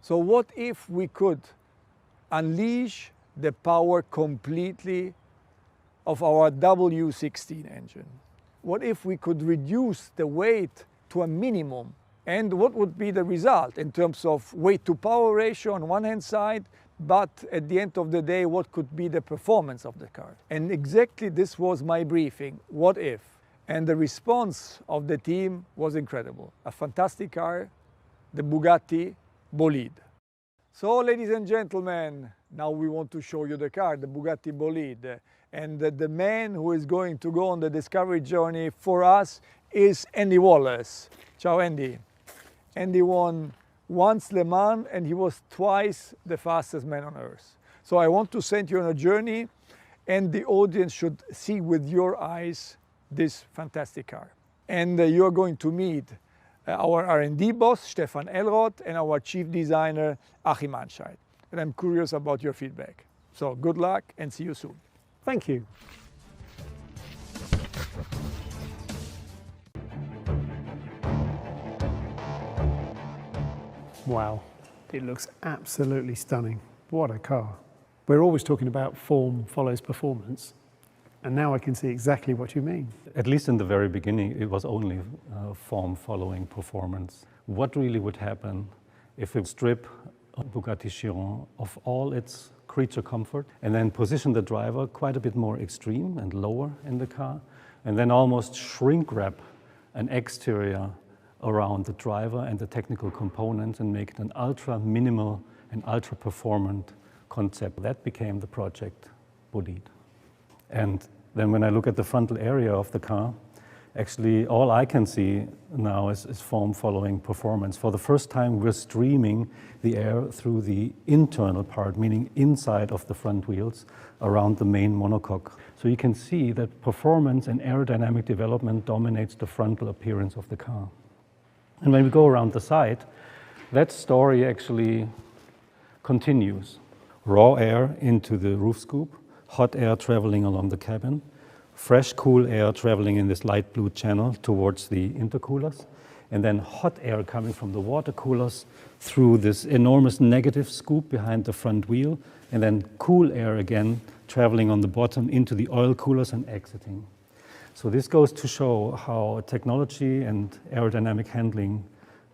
So what if we could unleash the power completely of our W16 engine? What if we could reduce the weight to a minimum? And what would be the result in terms of weight to power ratio on one hand side, but at the end of the day, what could be the performance of the car? And exactly this was my briefing, what if? And the response of the team was incredible. A fantastic car, the Bugatti Bolide. So, ladies and gentlemen, now we want to show you the car, the Bugatti Bolide. And the man who is going to go on the discovery journey for us is Andy Wallace. Ciao, Andy. Andy won once Le Mans and he was twice the fastest man on earth. So I want to send you on a journey, and the audience should see with your eyes this fantastic car. And you're going to meet our R&D boss, Stefan Elroth, and our chief designer, Achim Anscheid. And I'm curious about your feedback. So good luck and see you soon. Thank you. Wow, it looks absolutely stunning. What a car. We're always talking about form follows performance, and now I can see exactly what you mean. At least in the very beginning, it was only form following performance. What really would happen if we strip Bugatti Chiron of all its creature comfort and then position the driver quite a bit more extreme and lower in the car, and then almost shrink wrap an exterior around the driver and the technical components and make it an ultra minimal and ultra performant concept. That became the project Bolide. And then when I look at the frontal area of the car, actually all I can see now is form following performance. For the first time, we're streaming the air through the internal part, meaning inside of the front wheels around the main monocoque. So you can see that performance and aerodynamic development dominates the frontal appearance of the car. And when we go around the side, that story actually continues. Raw air into the roof scoop, hot air traveling along the cabin, fresh cool air traveling in this light blue channel towards the intercoolers, and then hot air coming from the water coolers through this enormous negative scoop behind the front wheel, and then cool air again traveling on the bottom into the oil coolers and exiting. So this goes to show how technology and aerodynamic handling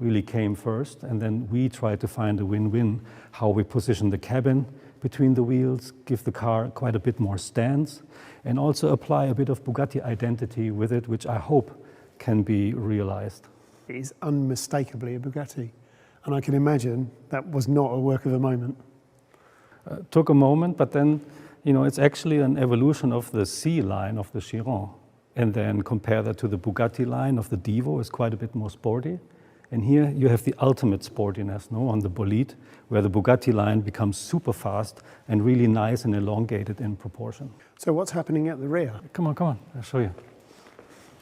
really came first, and then we try to find a win-win, how we position the cabin between the wheels, give the car quite a bit more stance, and also apply a bit of Bugatti identity with it, which I hope can be realized. It is unmistakably a Bugatti, and I can imagine that was not a work of a moment. Took a moment, but then, it's actually an evolution of the C line of the Chiron. And then compare that to the Bugatti line of the Divo, is quite a bit more sporty. And here you have the ultimate sportiness, on the Bolide, where the Bugatti line becomes super fast and really nice and elongated in proportion. So what's happening at the rear? Come on, I'll show you.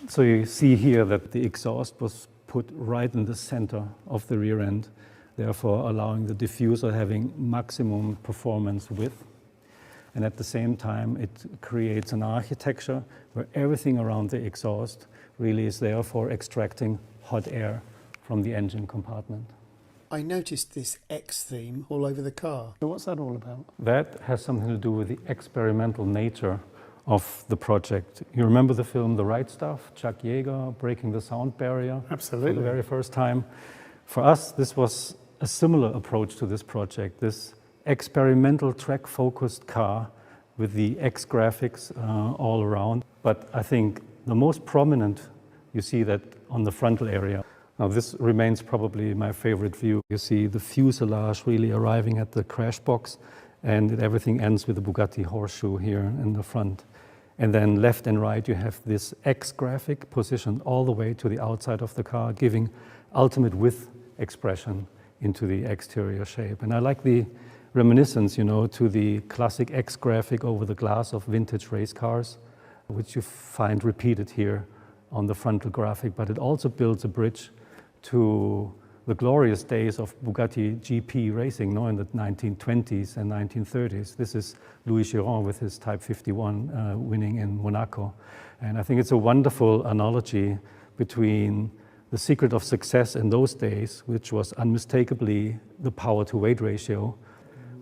So you see here that the exhaust was put right in the center of the rear end, therefore allowing the diffuser having maximum performance width. And at the same time, it creates an architecture where everything around the exhaust really is there for extracting hot air from the engine compartment. I noticed this X theme all over the car. So what's that all about? That has something to do with the experimental nature of the project. You remember the film The Right Stuff? Chuck Yeager breaking the sound barrier. Absolutely. For the very first time. For us, this was a similar approach to this project. This experimental track-focused car with the X graphics all around. But I think the most prominent, you see that on the frontal area. Now this remains probably my favorite view. You see the fuselage really arriving at the crash box, and everything ends with the Bugatti horseshoe here in the front. And then left and right you have this X graphic positioned all the way to the outside of the car, giving ultimate width expression into the exterior shape. And I like the reminiscence, to the classic X graphic over the glass of vintage race cars, which you find repeated here on the frontal graphic, but it also builds a bridge to the glorious days of Bugatti GP racing, in the 1920s and 1930s. This is Louis Chiron with his Type 51 winning in Monaco. And I think it's a wonderful analogy between The secret of success in those days, which was unmistakably the power-to-weight ratio,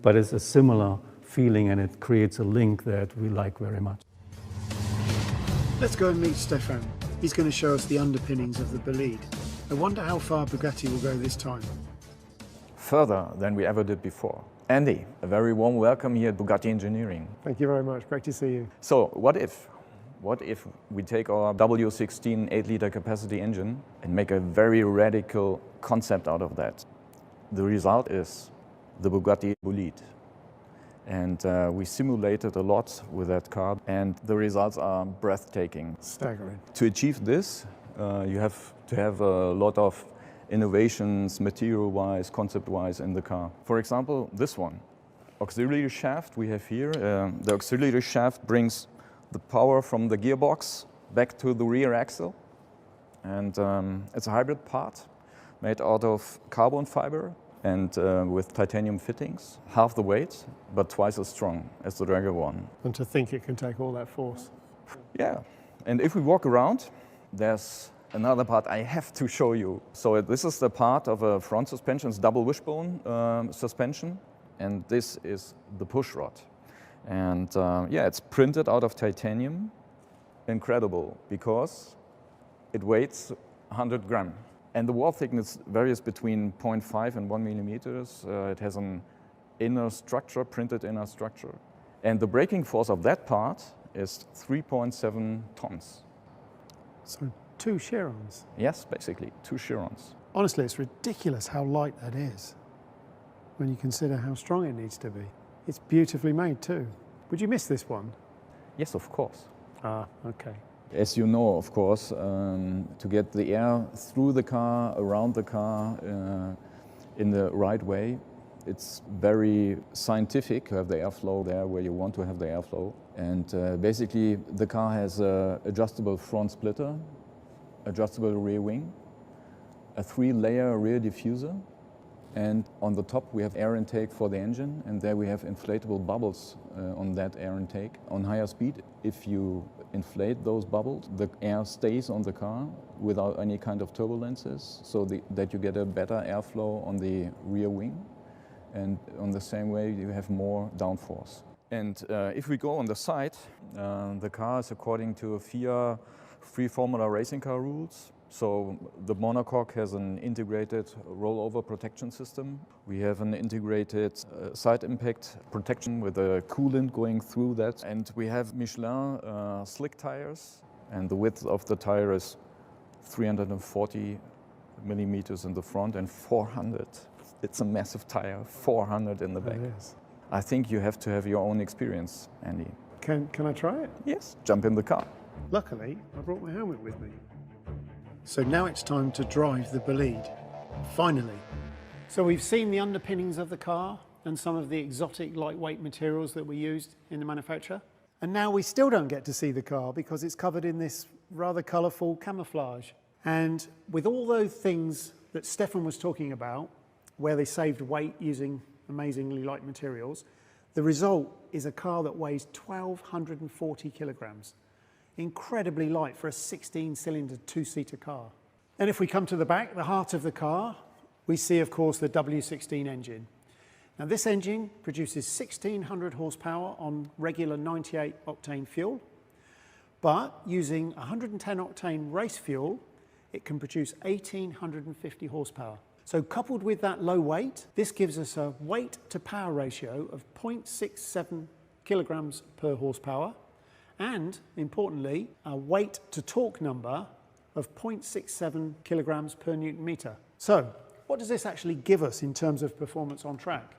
but it's a similar feeling and it creates a link that we like very much. Let's go and meet Stefan. He's going to show us the underpinnings of the Bolide. I wonder how far Bugatti will go this time. Further than we ever did before. Andy, a very warm welcome here at Bugatti Engineering. Thank you very much. Great to see you. So, what if we take our W16 8-liter capacity engine and make a very radical concept out of that? The result is the Bugatti Bolide. And we simulated a lot with that car, and the results are breathtaking. Staggering. To achieve this, you have to have a lot of innovations, material-wise, concept-wise in the car. For example, this one, auxiliary shaft we have here. The auxiliary shaft brings the power from the gearbox back to the rear axle. And it's a hybrid part made out of carbon fiber and with titanium fittings. Half the weight, but twice as strong as the regular one. And to think it can take all that force. Yeah, and if we walk around, there's another part I have to show you. So this is the part of a front suspension, it's double wishbone suspension, and this is the push rod. And yeah, it's printed out of titanium. Incredible, because it weighs 100 grams. And the wall thickness varies between 0.5 and 1 millimeters. It has an inner structure, printed inner structure. And the braking force of that part is 3.7 tons. So 2 Chirons. Yes, basically, 2 Chirons. Honestly, it's ridiculous how light that is when you consider how strong it needs to be. It's beautifully made too. Would you miss this one? Yes, of course. Ah, okay. As you know, of course, to get the air through the car, around the car, in the right way, it's very scientific to have the airflow there where you want to have the airflow. And basically, the car has an adjustable front splitter, adjustable rear wing, a 3-layer rear diffuser, and on the top we have air intake for the engine, and there we have inflatable bubbles on that air intake. On higher speed, if you inflate those bubbles, the air stays on the car without any kind of turbulences, so that you get a better airflow on the rear wing, and on the same way you have more downforce. And if we go on the side, the car is according to FIA free formula racing car rules. So the monocoque has an integrated rollover protection system. We have an integrated side impact protection with a coolant going through that. And we have Michelin slick tires, and the width of the tire is 340 millimeters in the front and 400. It's a massive tire, 400 in the back. It is. I think you have to have your own experience, Andy. Can I try it? Yes, jump in the car. Luckily, I brought my helmet with me. So now it's time to drive the Bolide, finally. So we've seen the underpinnings of the car and some of the exotic lightweight materials that were used in the manufacture. And now we still don't get to see the car because it's covered in this rather colourful camouflage. And with all those things that Stefan was talking about, where they saved weight using amazingly light materials, the result is a car that weighs 1,240 kilograms. Incredibly light for a 16-cylinder 2-seater car. And if we come to the back, the heart of the car, we see, of course, the W16 engine. Now, this engine produces 1,600 horsepower on regular 98-octane fuel, but using 110-octane race fuel, it can produce 1,850 horsepower. So coupled with that low weight, this gives us a weight-to-power ratio of 0.67 kilograms per horsepower, and, importantly, a weight-to-torque number of 0.67 kilograms per newton meter. So, what does this actually give us in terms of performance on track?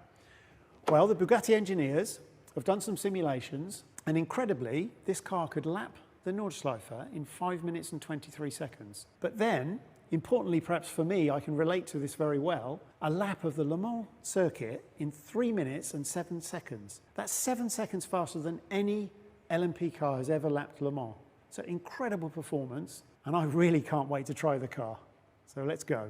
Well, the Bugatti engineers have done some simulations, and incredibly, this car could lap the Nordschleife in 5 minutes and 23 seconds. But then, importantly perhaps for me, I can relate to this very well, a lap of the Le Mans circuit in 3 minutes and 7 seconds. That's 7 seconds faster than any LMP car has ever lapped Le Mans. So incredible performance, and I really can't wait to try the car. So let's go.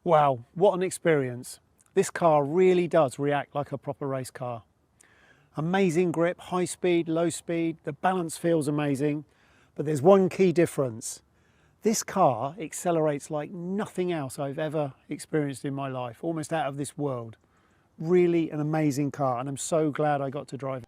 Wow, what an experience. This car really does react like a proper race car. Amazing grip, high speed, low speed, the balance feels amazing, but there's one key difference. This car accelerates like nothing else I've ever experienced in my life, almost out of this world. Really an amazing car, and I'm so glad I got to drive it.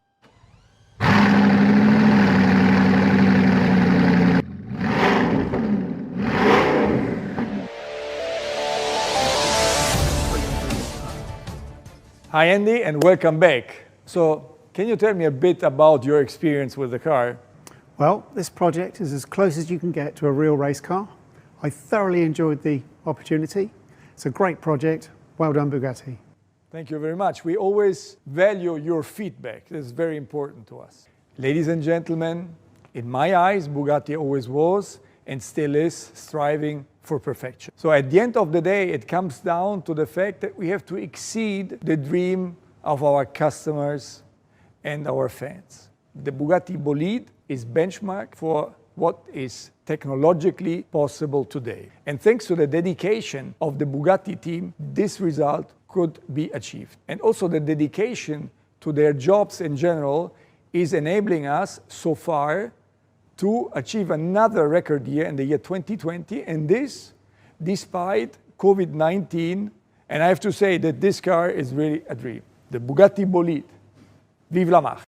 Hi Andy, and welcome back. So, can you tell me a bit about your experience with the car? Well, this project is as close as you can get to a real race car. I thoroughly enjoyed the opportunity. It's a great project. Well done, Bugatti. Thank you very much. We always value your feedback. It's very important to us. Ladies and gentlemen, in my eyes, Bugatti always was and still is striving for perfection. So at the end of the day, it comes down to the fact that we have to exceed the dream of our customers and our fans. The Bugatti Bolide is benchmark for what is technologically possible today. And thanks to the dedication of the Bugatti team, this result could be achieved. And also the dedication to their jobs in general is enabling us so far to achieve another record year in the year 2020, and this despite COVID-19. And I have to say that this car is really a dream. The Bugatti Bolide. Vive la marque!